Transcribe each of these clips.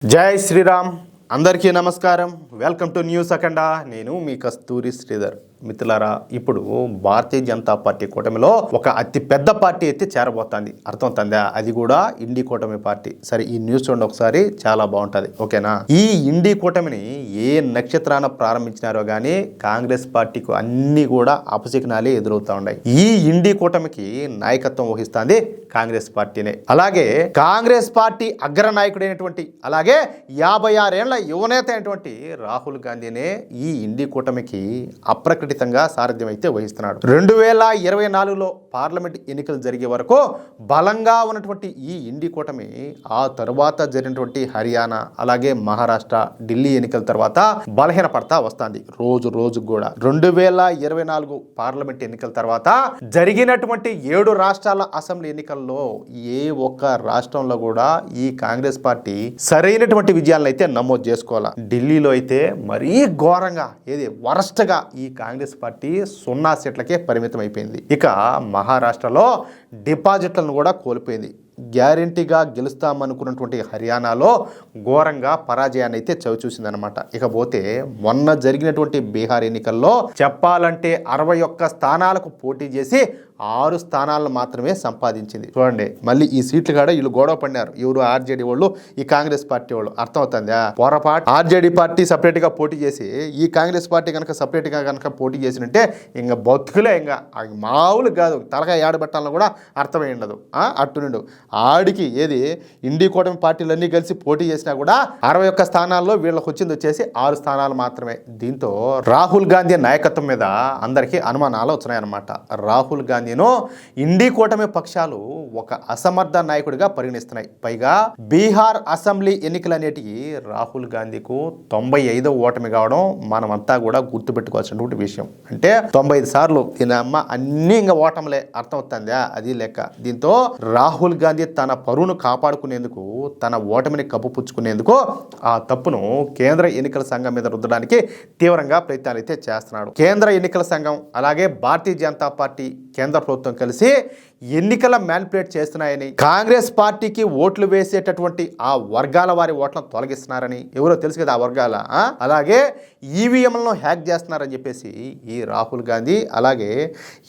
జై శ్రీరామ్. అందరికీ నమస్కారం. వెల్కమ్ టు న్యూస్ అఖండ. నేను మీ కస్తూరి శ్రీధర్. మిత్రులారా, ఇప్పుడు భారతీయ జనతా పార్టీ కూటమిలో ఒక అతి పెద్ద పార్టీ అయితే చేరబోతుంది. అర్థమవుతుందా? అది కూడా ఇండి కూటమి పార్టీ. సరే, ఈ న్యూస్ చూడండి ఒకసారి, చాలా బాగుంటుంది. ఓకేనా? ఈ ఇండి కూటమిని ఏ నక్షత్రాన ప్రారంభించినారో కానీ కాంగ్రెస్ పార్టీకి అన్ని కూడా అపశకునాలే ఎదురవుతా ఉన్నాయి. ఈ ఇండి కూటమికి నాయకత్వం వహిస్తుంది కాంగ్రెస్ పార్టీనే. అలాగే కాంగ్రెస్ పార్టీ అగ్రనాయకుడైనటువంటి అలాగే 56 ఏళ్ల యువనేత అయినటువంటి రాహుల్ గాంధీనే ఈ ఇండి కూటమికి అప్రకటితంగా సారథ్యం అయితే వహిస్తున్నాడు. 2024లో పార్లమెంట్ ఎన్నికలు జరిగే వరకు బలంగా ఉన్నటువంటి ఈ ఇండి కూటమి ఆ తరువాత జరిగినటువంటి హర్యానా అలాగే మహారాష్ట్ర, ఢిల్లీ ఎన్నికల తర్వాత బలహీన పడతా వస్తుంది రోజు కూడా. 2024 పార్లమెంట్ ఎన్నికల తర్వాత జరిగినటువంటి 7 రాష్ట్రాల అసెంబ్లీ ఎన్నికల్లో ఏ ఒక్క రాష్ట్రంలో కూడా ఈ కాంగ్రెస్ పార్టీ సరైనటువంటి విజయాలను అయితే నమోదు చేసుకోవాలా. ఢిల్లీలో అయితే మరీ ఘోరంగా వరస్ట్గా ఈ కాంగ్రెస్ పార్టీ 0 సీట్లకే పరిమితం అయిపోయింది. ఇక మహారాష్ట్రలో డిపాజిట్లను కూడా కోల్పోయింది. గ్యారెంటీగా గెలుస్తామనుకున్నటువంటి హర్యానాలో ఘోరంగా పరాజయాన్ని అయితే చవిచూసిందనమాట. ఇకపోతే మొన్న జరిగినటువంటి బీహార్ ఎన్నికల్లో చెప్పాలంటే 61 స్థానాలకు పోటీ చేసి 6 స్థానాలను మాత్రమే సంపాదించింది. చూడండి, మళ్ళీ ఈ సీట్లు కాడ వీళ్ళు గొడవ పడినారు. ఎవరు? ఆర్జేడీ వాళ్ళు, ఈ కాంగ్రెస్ పార్టీ వాళ్ళు. అర్థమవుతుందా? పొరపాటు ఆర్జేడీ పార్టీ సపరేట్గా పోటీ చేసి ఈ కాంగ్రెస్ పార్టీ కనుక సపరేట్గా కనుక పోటీ చేసినంటే ఇంకా బతుకులే, ఇంకా మామూలు కాదు, తలకాయ ఏడబెట్టాలని కూడా అర్థమై ఉండదు. అట్టు నుండి ఆడికి ఇండి కూటమి పార్టీలన్నీ కలిసి పోటీ చేసినా కూడా 61 స్థానాల్లో వీళ్ళకి వచ్చింది వచ్చేసి 6 స్థానాలు మాత్రమే. దీంతో రాహుల్ గాంధీ నాయకత్వం మీద అందరికీ అనుమానాలు వచ్చినాయన్నమాట. రాహుల్ గాంధీను ఇండి కూటమి పక్షాలు ఒక అసమర్థ నాయకుడిగా పరిగణిస్తున్నాయి. పైగా బీహార్ అసెంబ్లీ ఎన్నికలు అనేటివి రాహుల్ గాంధీకు 95వ ఓటమి కావడం మనమంతా కూడా గుర్తుపెట్టుకోవాల్సినటువంటి విషయం. అంటే 95 సార్లు తినమ్మ అన్ని ఇంకా ఓటములే. అర్థమవుతుందా? అది లెక్క. దీంతో రాహుల్ గాంధీ తన పరువును కాపాడుకునేందుకు, తన ఓటమిని కప్పుపుచ్చుకునేందుకు ఆ తప్పును కేంద్ర ఎన్నికల సంఘం మీద రుద్దడానికి తీవ్రంగా ప్రయత్నాలు అయితే చేస్తున్నాడు. కేంద్ర ఎన్నికల సంఘం అలాగే భారతీయ జనతా పార్టీ, కేంద్ర ప్రభుత్వం కలిసి ఎన్నికల మ్యానిపులేట్ చేస్తున్నాయని, కాంగ్రెస్ పార్టీకి ఓట్లు వేసేటటువంటి ఆ వర్గాల వారి ఓట్లను తొలగిస్తున్నారని, ఎవరో తెలుసు కదా ఆ వర్గాల, అలాగే ఈవీఎంలను హ్యాక్ చేస్తున్నారని చెప్పేసి ఈ రాహుల్ గాంధీ అలాగే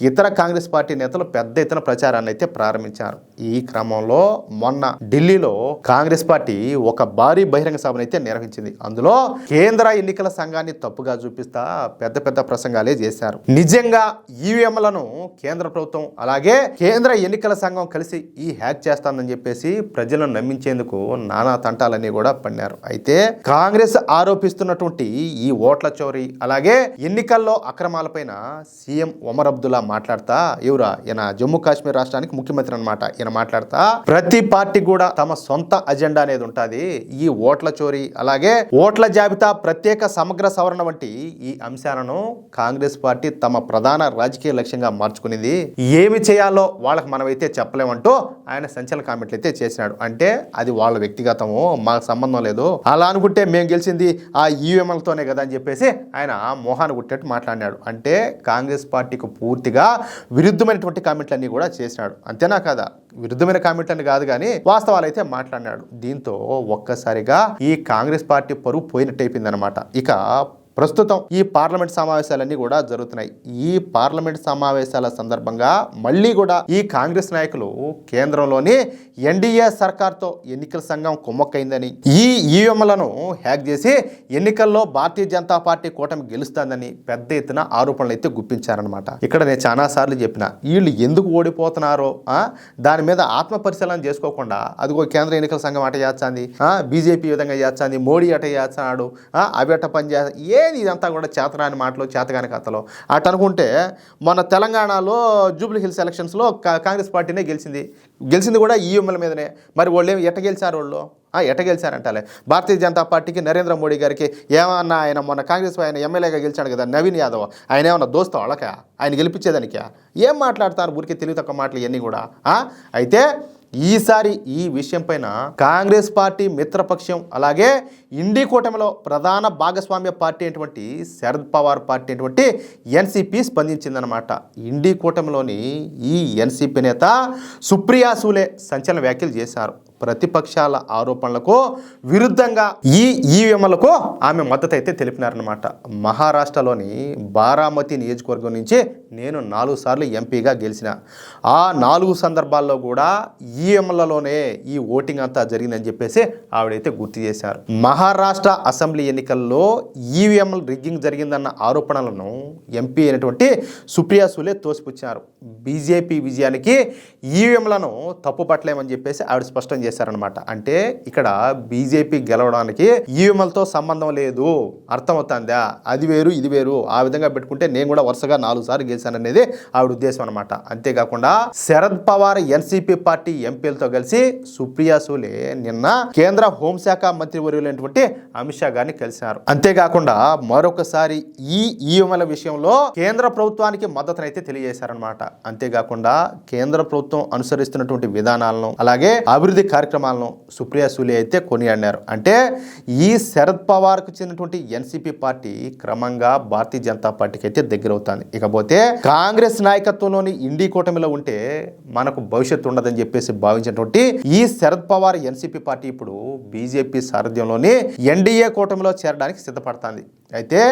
ఇతర కాంగ్రెస్ పార్టీ నేతలు పెద్ద ఎత్తున ప్రచారాన్ని అయితే ప్రారంభించారు. ఈ క్రమంలో మొన్న ఢిల్లీలో కాంగ్రెస్ పార్టీ ఒక భారీ బహిరంగ సభను అయితే నిర్వహించింది. అందులో కేంద్ర ఎన్నికల సంఘాన్ని తప్పుగా చూపిస్తా పెద్ద పెద్ద ప్రసంగాలే చేశారు. నిజంగా ఈవీఎంలను కేంద్ర ప్రభుత్వం అలాగే కేంద్ర ఎన్నికల సంఘం కలిసి ఈ హ్యాక్ చేస్తానని చెప్పేసి ప్రజలను నమ్మించేందుకు నానా తంటాలన్నీ కూడా పడినారు. అయితే కాంగ్రెస్ ఆరోపిస్తున్నటువంటి ఈ ఓట్ల చోరీ అలాగే ఎన్నికల్లో అక్రమాలపైన సీఎం ఒమర్ అబ్దుల్లా మాట్లాడతా, ఈయన జమ్మూ కాశ్మీర్ రాష్ట్రానికి ముఖ్యమంత్రి అనమాట. ఈయన మాట్లాడతా ప్రతి పార్టీ కూడా తమ సొంత అజెండా అనేది ఉంటుంది. ఈ ఓట్ల చోరీ అలాగే ఓట్ల జాబితా ప్రత్యేక సమగ్ర సవరణ వంటి ఈ అంశాలను కాంగ్రెస్ పార్టీ తమ ప్రధాన రాజకీయ లక్ష్యంగా మార్చుకునేది. ఏమి చేయాలో వాళ్ళకి మనమైతే చెప్పలేమంటూ ఆయన సంచలన కామెంట్లు అయితే చేసినాడు. అంటే అది వాళ్ళ వ్యక్తిగతము, మాకు సంబంధం లేదు. అలా అనుకుంటే మేము గెలిచింది ఆ ఈవీఎంలతోనే కదా అని చెప్పేసి ఆయన మోహాన్ని గుట్టేట్టు మాట్లాడినాడు. అంటే కాంగ్రెస్ పార్టీకి పూర్తిగా విరుద్ధమైనటువంటి కామెంట్లన్నీ కూడా చేసినాడు. అంతేనా కదా? విరుద్ధమైన కామెంట్లని కాదు కానీ వాస్తవాలు అయితే మాట్లాడినాడు. దీంతో ఒక్కసారిగా ఈ కాంగ్రెస్ పార్టీ పరువు పోయినట్టు అయిపోయిందనమాట. ఇక ప్రస్తుతం ఈ పార్లమెంట్ సమావేశాలన్నీ కూడా జరుగుతున్నాయి. ఈ పార్లమెంట్ సమావేశాల సందర్భంగా మళ్ళీ కూడా ఈ కాంగ్రెస్ నాయకులు కేంద్రంలోని ఎన్డీఏ సర్కార్తో ఎన్నికల సంఘం కుమ్మక్కైందని, ఈ ఈవీఎంలను హ్యాక్ చేసి ఎన్నికల్లో భారతీయ జనతా పార్టీ కూటమి గెలుస్తుందని పెద్ద ఎత్తున ఆరోపణలు అయితే గుప్పించారనమాట. ఇక్కడ నేను చాలా సార్లు చెప్పిన, వీళ్ళు ఎందుకు ఓడిపోతున్నారో దాని మీద ఆత్మ పరిశీలన చేసుకోకుండా అదిగో కేంద్ర ఎన్నికల సంఘం అట చేస్తుంది, బీజేపీ విధంగా చేస్తుంది, మోడీ అట చేస్తున్నాడు, అవి అట పని చేస్తా, ఇదంతా కూడా చేతరాని మాటలు, చేతగాని కథలు. అటు అనుకుంటే మన తెలంగాణలో జూబ్లీ హిల్స్ ఎలక్షన్స్లో కాంగ్రెస్ పార్టీనే గెలిచింది కూడా ఈఎంఎల్ మీదనే. మరి వాళ్ళు ఎట్ట గెలిచారు? వాళ్ళు ఎట్ట గెలిచారంటాలే. భారతీయ జనతా పార్టీకి నరేంద్ర మోడీ గారికి ఏమన్నా, ఆయన మొన్న కాంగ్రెస్ ఆయన ఎమ్మెల్యేగా గెలిచాడు కదా నవీన్ యాదవ్, ఆయన ఏమన్నా దోస్తా వాళ్ళకా? ఆయన గెలిపించేదానికా? ఏం మాట్లాడతారు ఊరికే తెలివి తక్కువ మాటలు ఇవన్నీ కూడా. అయితే ఈసారి ఈ విషయం పైన కాంగ్రెస్ పార్టీ మిత్రపక్షం అలాగే ఇండి కూటమిలో ప్రధాన భాగస్వామ్య పార్టీ అయినటువంటి శరద్ పవార్ పార్టీ అయినటువంటి ఎన్సీపీ స్పందించిందనమాట. ఇండి కూటమిలోని ఈ ఎన్సీపీ నేత సుప్రియా సూలే సంచలన వ్యాఖ్యలు చేశారు. ప్రతిపక్షాల ఆరోపణలకు విరుద్ధంగా ఈ ఈవీఎంలకు ఆమె మద్దతు అయితే తెలిపినారనమాట. మహారాష్ట్రలోని బారామతి నియోజకవర్గం నుంచి నేను 4 సార్లు ఎంపీగా గెలిచిన, ఆ 4 సందర్భాల్లో కూడా ఈవీఎంలలోనే ఈ ఓటింగ్ అంతా జరిగిందని చెప్పేసి ఆవిడైతే గుర్తు చేశారు. మహారాష్ట్ర అసెంబ్లీ ఎన్నికల్లో ఈవీఎం రిగ్గింగ్ జరిగిందన్న ఆరోపణలను ఎంపీ అయినటువంటి సుప్రియా సూలే తోసిపుచ్చారు. బీజేపీ విజయానికి ఈవీఎంలను తప్పుపట్టలేమని చెప్పేసి ఆవిడ స్పష్టం చేశారనమాట. అంటే ఇక్కడ బీజేపీ గెలవడానికి ఈవీఎంలతో సంబంధం లేదు, అర్థమవుతుందా? అది వేరు ఇది వేరు, ఆ విధంగా పెట్టుకుంటే నేను కూడా వరుసగా 4 సార్లు గెలిచాననేది ఆవిడ ఉద్దేశం అనమాట. అంతేకాకుండా శరద్ పవార్ ఎన్సీపీ పార్టీ ఎంపీలతో కలిసి సుప్రియా సూలే నిన్న కేంద్ర హోంశాఖ మంత్రి వర్యులైనటువంటి అమిత్ షా గారిని కలిశారు. అంతేకాకుండా మరొకసారి ఈ ఈవీఎంల విషయంలో కేంద్ర ప్రభుత్వానికి మద్దతునైతే తెలియజేశారనమాట. అంతేకాకుండా కేంద్ర ప్రభుత్వం అనుసరిస్తున్నటువంటి విధానాలను అలాగే అభివృద్ధి కార్యక్రమాలను సుప్రియా సూలే అయితే కొనియాడారు. అంటే ఈ శరద్ పవార్కు చెందినటువంటి ఎన్సీపీ పార్టీ క్రమంగా భారతీయ జనతా పార్టీకి అయితే దగ్గర అవుతుంది. ఇకపోతే కాంగ్రెస్ నాయకత్వంలోని ఇండి కూటమిలో ఉంటే మనకు భవిష్యత్తు ఉండదని చెప్పేసి భావించినటువంటి ఈ శరద్ పవార్ ఎన్సీపీ పార్టీ ఇప్పుడు బీజేపీ సారథ్యంలోని ఎన్డీఏ కూటమిలో చేరడానికి సిద్ధపడుతుంది. అయితే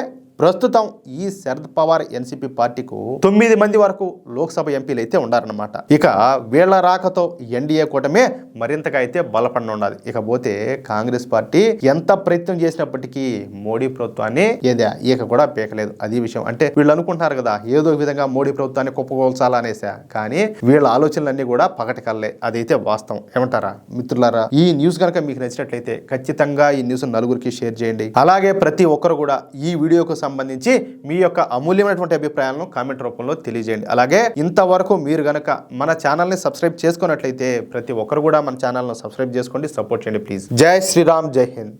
ప్రస్తుతం ఈ శరద్ పవార్ ఎన్సీపీ పార్టీకు 9 మంది వరకు లోక్సభ ఎంపీలు అయితే ఉన్నారన్నమాట. ఇక వీళ్ల రాకతో ఎన్డీఏ కూటమి మరింతగా అయితే బలపడనున్నది. ఇకపోతే కాంగ్రెస్ పార్టీ ఎంత ప్రయత్నం చేసినప్పటికీ మోడీ ప్రభుత్వాన్ని ఈక కూడా పీకలేదు. అది విషయం. అంటే వీళ్ళు అనుకుంటున్నారు కదా ఏదో విధంగా మోడీ ప్రభుత్వాన్ని కుప్పగోల్చాలనేసా, కానీ వీళ్ళ ఆలోచనలన్నీ కూడా పకటికల్లే. అదైతే వాస్తవం. ఏమంటారా మిత్రులారా? ఈ న్యూస్ కనుక మీకు నచ్చినట్లయితే ఖచ్చితంగా ఈ న్యూస్ నలుగురికి షేర్ చేయండి. అలాగే ప్రతి ఒక్కరు కూడా ఈ వీడియోకు సంబంధించి మీ యొక్క అమూల్యమైనటువంటి అభిప్రాయాలను కామెంట్ రూపంలో తెలియజేయండి. అలాగే ఇంతవరకు మీరు గనక మన ఛానల్ని సబ్స్క్రైబ్ చేసుకున్నట్లయితే ప్రతి ఒక్కరు కూడా మన ఛానల్ను సబ్స్క్రైబ్ చేసుకోండి, సపోర్ట్ చేయండి ప్లీజ్. జై శ్రీరామ్, జై హింద్.